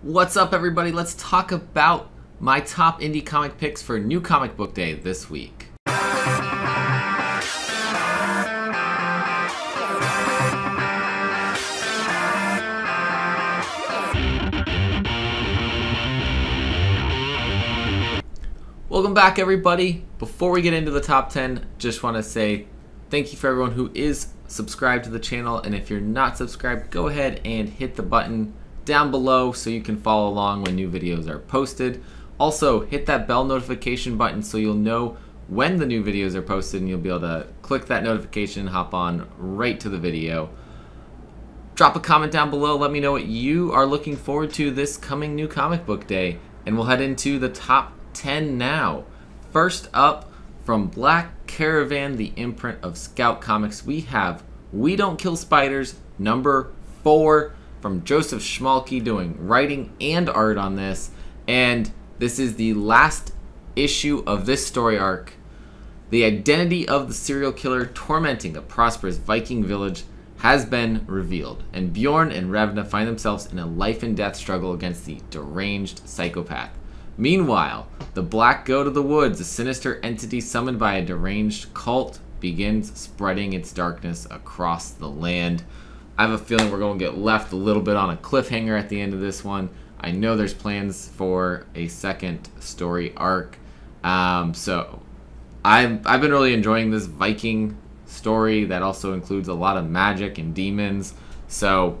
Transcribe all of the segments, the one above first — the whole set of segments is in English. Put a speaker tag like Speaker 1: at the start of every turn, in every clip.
Speaker 1: What's up, everybody? Let's talk about my top indie comic picks for New Comic Book Day this week. Welcome back, everybody. Before we get into the top 10, just want to say thank you for everyone who is subscribed to the channel, and if you're not subscribed, go ahead and hit the button down below so you can follow along when new videos are posted. Also, hit that bell notification button so you'll know when the new videos are posted, and you'll be able to click that notification, hop on right to the video. Drop a comment down below, let me know what you are looking forward to this coming New Comic Book Day, and we'll head into the top 10 now. First up, from Black Caravan, the imprint of Scout Comics, we have We Don't Kill Spiders, number 4, from Joseph Schmalke, doing writing and art on this. And this is the last issue of this story arc. The identity of the serial killer tormenting a prosperous Viking village has been revealed, and Bjorn and Revna find themselves in a life and death struggle against the deranged psychopath. Meanwhile, the Black go to the woods. A sinister entity summoned by a deranged cult begins spreading its darkness across the land. I have a feeling we're going to get left a little bit on a cliffhanger at the end of this one. I know there's plans for a second story arc. So I've been really enjoying this Viking story that also includes a lot of magic and demons. So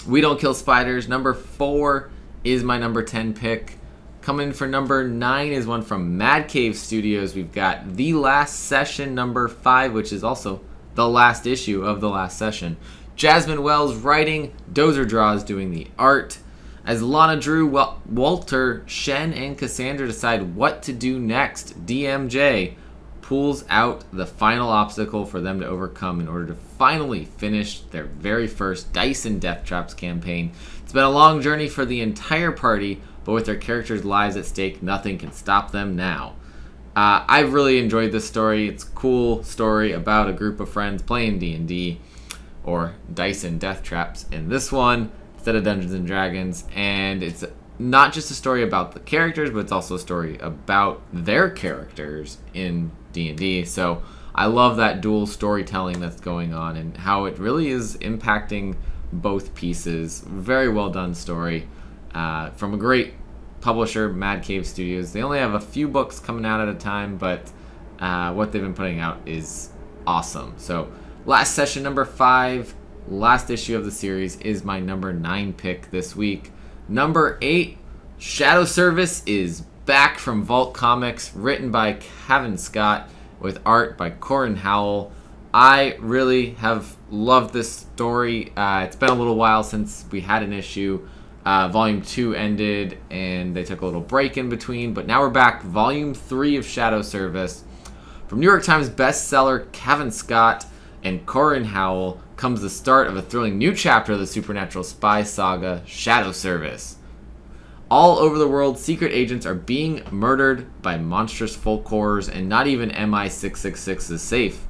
Speaker 1: We Don't Kill Spiders, number 4 is my number 10 pick. Coming in for number 9 is one from Mad Cave Studios. We've got The Last Session, number 5, which is also the last issue of The Last Session. Jasmine Wells writing, Dozer Draws doing the art. As Lana Drew, Walter, Shen, and Cassandra decide what to do next, DMJ pulls out the final obstacle for them to overcome in order to finally finish their very first Dice and Death Traps campaign. It's been a long journey for the entire party, but with their characters' lives at stake, nothing can stop them now. I've really enjoyed this story. It's a cool story about a group of friends playing D&D, or Dice and Death Traps in this one, instead of Dungeons and Dragons. And it's not just a story about the characters, but it's also a story about their characters in D&D. So I love that dual storytelling that's going on and how it really is impacting both pieces. Very well done story from a great publisher, Mad Cave Studios. They only have a few books coming out at a time, but what they've been putting out is awesome. So Last Session, number 5, last issue of the series, is my number 9 pick this week. Number 8, Shadow Service is back from Vault Comics, written by Kevin Scott with art by Corin Howell. I really have loved this story. It's been a little while since we had an issue. Volume 2 ended and they took a little break in between, but now we're back. Volume 3 of Shadow Service. From New York Times bestseller Kevin Scott and Corin Howell comes the start of a thrilling new chapter of the supernatural spy saga, Shadow Service. All over the world, secret agents are being murdered by monstrous folk horrors, and not even MI666 is safe.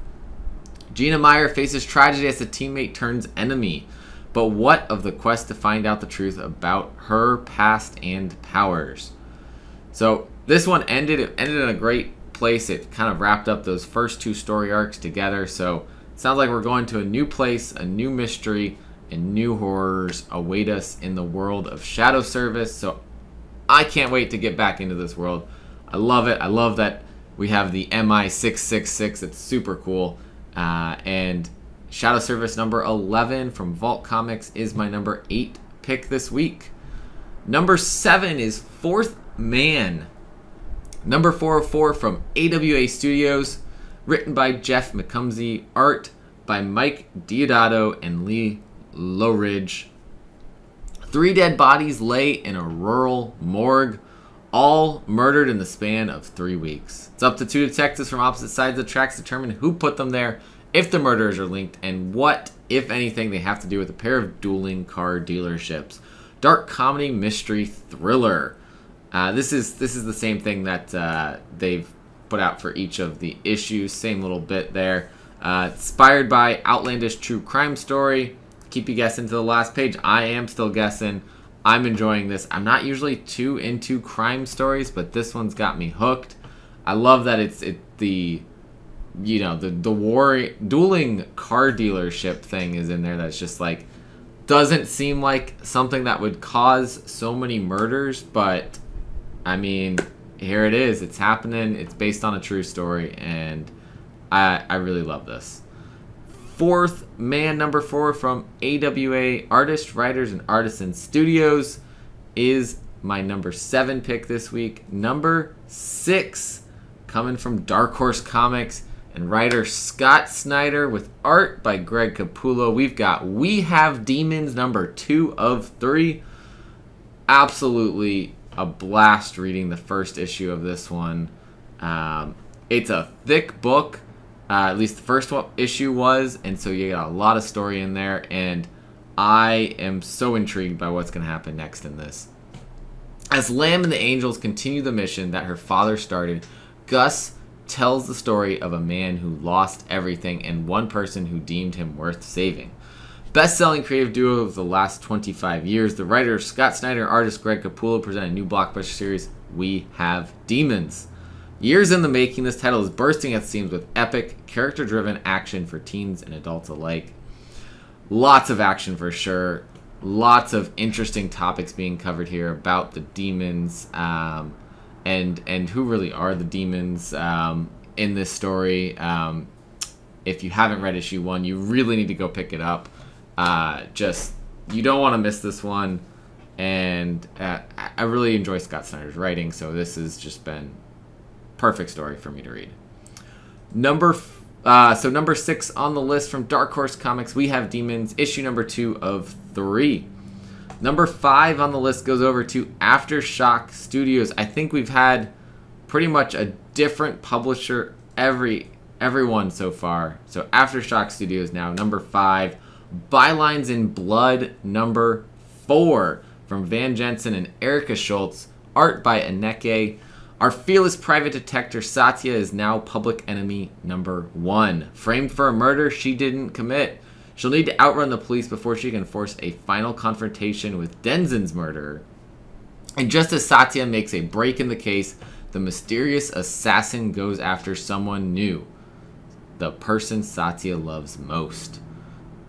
Speaker 1: Gina Meyer faces tragedy as a teammate turns enemy. But what of the quest to find out the truth about her past and powers? So this one ended in a great place. It kind of wrapped up those first 2 story arcs together. So it sounds like we're going to a new place, a new mystery, and new horrors await us in the world of Shadow Service. So I can't wait to get back into this world. I love it. I love that we have the MI666. It's super cool. And Shadow Service number 11 from Vault Comics is my number 8 pick this week. Number 7 is Fourth Man, number 404 from AWA Studios, written by Jeff McComsey, art by Mike Diodato and Lee Lowridge. 3 dead bodies lay in a rural morgue, all murdered in the span of 3 weeks. It's up to 2 detectives from opposite sides of the tracks to determine who put them there, if the murderers are linked, and what, if anything, they have to do with a pair of dueling car dealerships. Dark comedy, mystery, thriller. This is the same thing that they've put out for each of the issues. Same little bit there. Inspired by outlandish true crime story. Keep you guessing to the last page. I am still guessing. I'm enjoying this. I'm not usually too into crime stories, but this one's got me hooked. I love that it's the dueling car dealership thing is in there. That's just like, doesn't seem like something that would cause so many murders, but I mean, here it is. It's happening. It's based on a true story, and I really love this. Fourth Man, number 4 from AWA Artists, Writers, and Artisans Studios is my number 7 pick this week. Number 6, coming from Dark Horse Comics and writer Scott Snyder with art by Greg Capullo. We've got We Have Demons, number 2 of 3. Absolutely a blast reading the first issue of this one. It's a thick book. At least the first issue was, and so you got a lot of story in there, and I am so intrigued by what's going to happen next in this. As Lamb and the Angels continue the mission that her father started, Gus tells the story of a man who lost everything and one person who deemed him worth saving. Best-selling creative duo of the last 25 years, the writer Scott Snyder and artist Greg Capullo present a new blockbuster series, We Have Demons. Years in the making, this title is bursting at the seams with epic, character-driven action for teens and adults alike. Lots of action for sure. Lots of interesting topics being covered here about the demons and who really are the demons in this story. If you haven't read issue 1, you really need to go pick it up. You don't want to miss this one. And I really enjoy Scott Snyder's writing, so this has just been perfect story for me to read. Number 6 on the list from Dark Horse Comics, We Have Demons, issue number 2 of 3. Number 5 on the list goes over to Aftershock Studios. I think we've had pretty much a different publisher everyone so far. So Aftershock Studios now, number 5. Bylines in Blood, number 4 from Van Jensen and Erica Schultz. Art by Aneke. Our fearless private detective Satya is now public enemy number 1. Framed for a murder she didn't commit. She'll need to outrun the police before she can force a final confrontation with Denzin's murderer. And just as Satya makes a break in the case, the mysterious assassin goes after someone new. The person Satya loves most.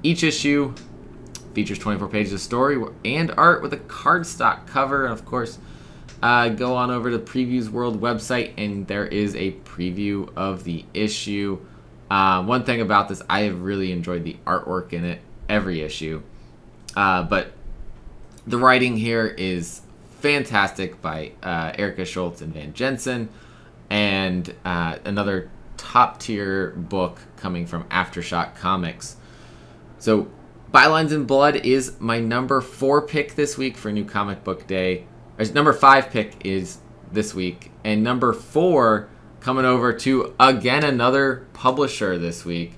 Speaker 1: Each issue features 24 pages of story and art with a cardstock cover, and of course, go on over to Previews World website, and there is a preview of the issue. One thing about this, I have really enjoyed the artwork in it, every issue. But the writing here is fantastic by Erica Schultz and Van Jensen, and another top-tier book coming from Aftershock Comics. So, Bylines in Blood is my number 4 pick this week for New Comic Book Day. Number 5 pick is this week, and number 4 coming over to again another publisher this week,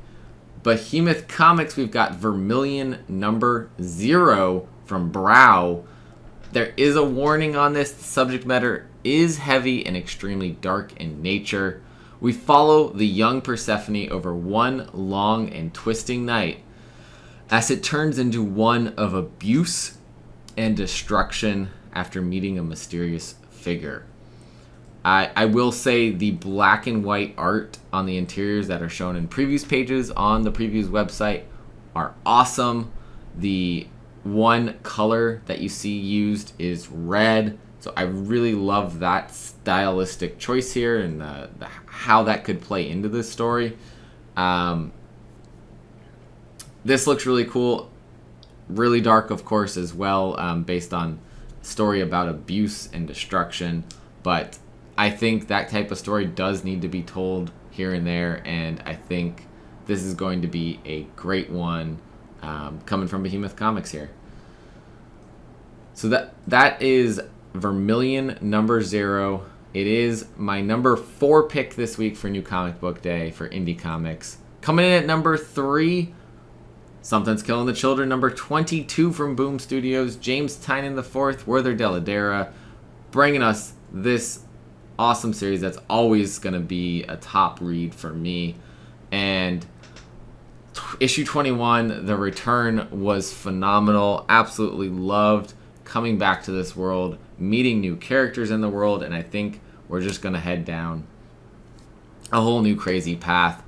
Speaker 1: Behemoth Comics. We've got Vermilion number 0 from Brow. There is a warning on this. The subject matter is heavy and extremely dark in nature. We follow the young Persephone over one long and twisting night as it turns into one of abuse and destruction after meeting a mysterious figure. I will say the black and white art on the interiors that are shown in previews pages on the Previews website are awesome. The one color that you see used is red, so I really love that stylistic choice here and how that could play into this story. This looks really cool, really dark, of course, as well, based on story about abuse and destruction, but I think that type of story does need to be told here and there, and I think this is going to be a great one coming from Behemoth Comics here. So that is Vermilion number 0. It is my number 4 pick this week for New Comic Book Day for Indie Comics. Coming in at number 3, Something's Killing the Children, number 22 from Boom Studios. James Tynion IV, Werther Dell'Edera, bringing us this awesome series that's always going to be a top read for me. And issue 21, The Return, was phenomenal. Absolutely loved coming back to this world, meeting new characters in the world, and I think we're just going to head down a whole new crazy path.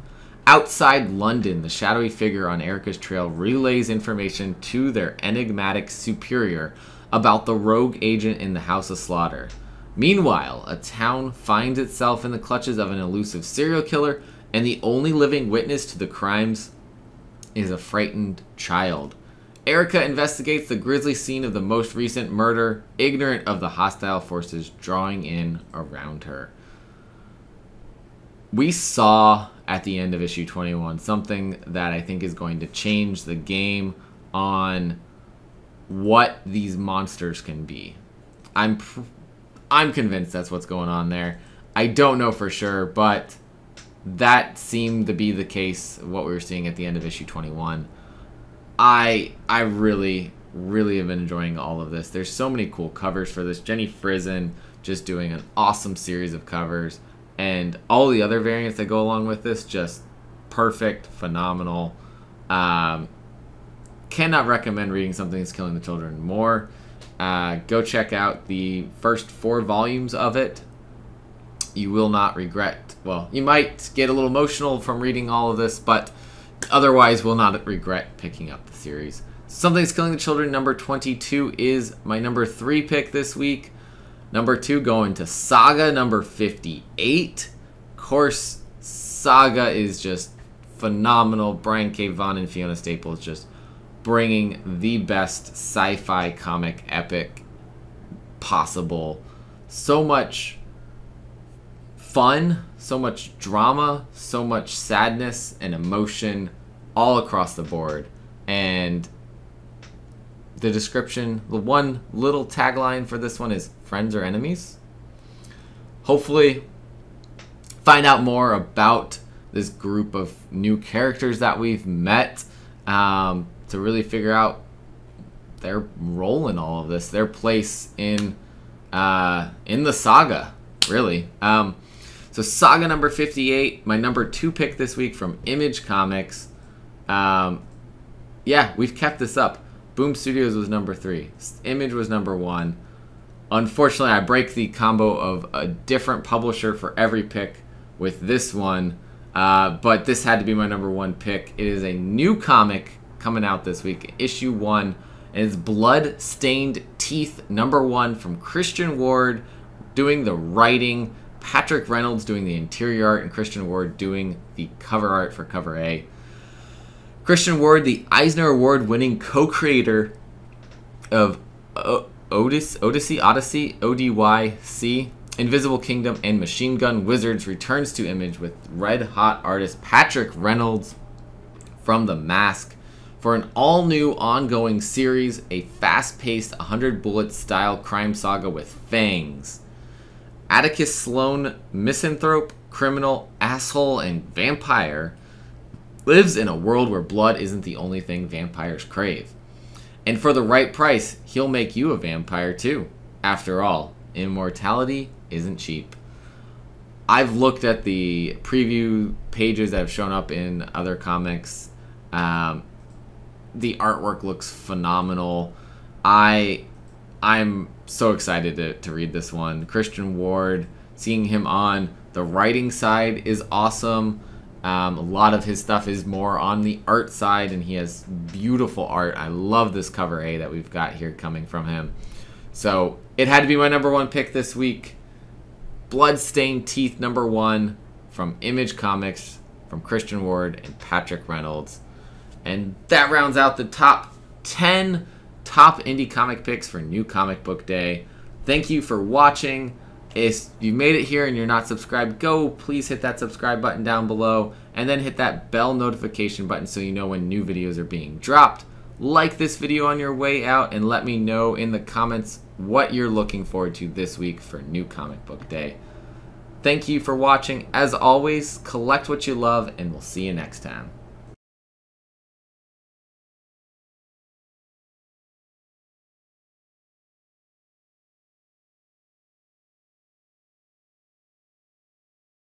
Speaker 1: Outside London, the shadowy figure on Erica's trail relays information to their enigmatic superior about the rogue agent in the House of Slaughter. Meanwhile, a town finds itself in the clutches of an elusive serial killer, and the only living witness to the crimes is a frightened child. Erica investigates the grisly scene of the most recent murder, ignorant of the hostile forces drawing in around her. We saw at the end of issue 21 something that I think is going to change the game on what these monsters can be. I'm convinced that's what's going on there. I don't know for sure, but that seemed to be the case, what we were seeing at the end of issue 21. I really have been enjoying all of this. There's so many cool covers for this. Jenny Frison just doing an awesome series of covers. And all the other variants that go along with this, just perfect, phenomenal. Cannot recommend reading Something That's Killing the Children more. Go check out the first 4 volumes of it. You will not regret. Well, you might get a little emotional from reading all of this, but otherwise will not regret picking up the series. Something That's Killing the Children number 22 is my number 3 pick this week. Number 2 going to Saga number 58. Of course, Saga is just phenomenal. Brian K. Vaughan and Fiona Staples just bringing the best sci-fi comic epic possible. So much fun, so much drama, so much sadness and emotion all across the board. And the description, the one little tagline for this one is friends or enemies. Hopefully find out more about this group of new characters that we've met, to really figure out their role in all of this, their place in the saga, really. So Saga number 58, my number 2 pick this week from Image Comics. Yeah, we've kept this up. Boom Studios was number 3. Image was number 1. Unfortunately, I break the combo of a different publisher for every pick with this one. But this had to be my number 1 pick. It is a new comic coming out this week, issue 1. And it's Blood-Stained Teeth number 1 from Christian Ward doing the writing, Patrick Reynolds doing the interior art, and Christian Ward doing the cover art for cover A. Christian Ward, the Eisner Award-winning co-creator of Odyssey, ODYC, Invisible Kingdom, and Machine Gun Wizards, returns to Image with red-hot artist Patrick Reynolds from The Mask for an all-new ongoing series, a fast-paced 100-bullet style crime saga with fangs. Atticus Sloan, misanthrope, criminal, asshole, and vampire, lives in a world where blood isn't the only thing vampires crave. And for the right price, he'll make you a vampire too. After all, immortality isn't cheap. I've looked at the preview pages that have shown up in other comics. The artwork looks phenomenal. I'm so excited to read this one. Christian Ward, seeing him on the writing side is awesome. A lot of his stuff is more on the art side, and he has beautiful art. I love this cover A that we've got here coming from him. So it had to be my number 1 pick this week. Blood-Stained Teeth number 1 from Image Comics, from Christian Ward and Patrick Reynolds. And that rounds out the top 10 top indie comic picks for New Comic Book Day. Thank you for watching. If you made it here and you're not subscribed, please hit that subscribe button down below, and then hit that bell notification button so you know when new videos are being dropped. Like this video on your way out, and let me know in the comments what you're looking forward to this week for New Comic Book Day. Thank you for watching. As always, collect what you love, and we'll see you next time.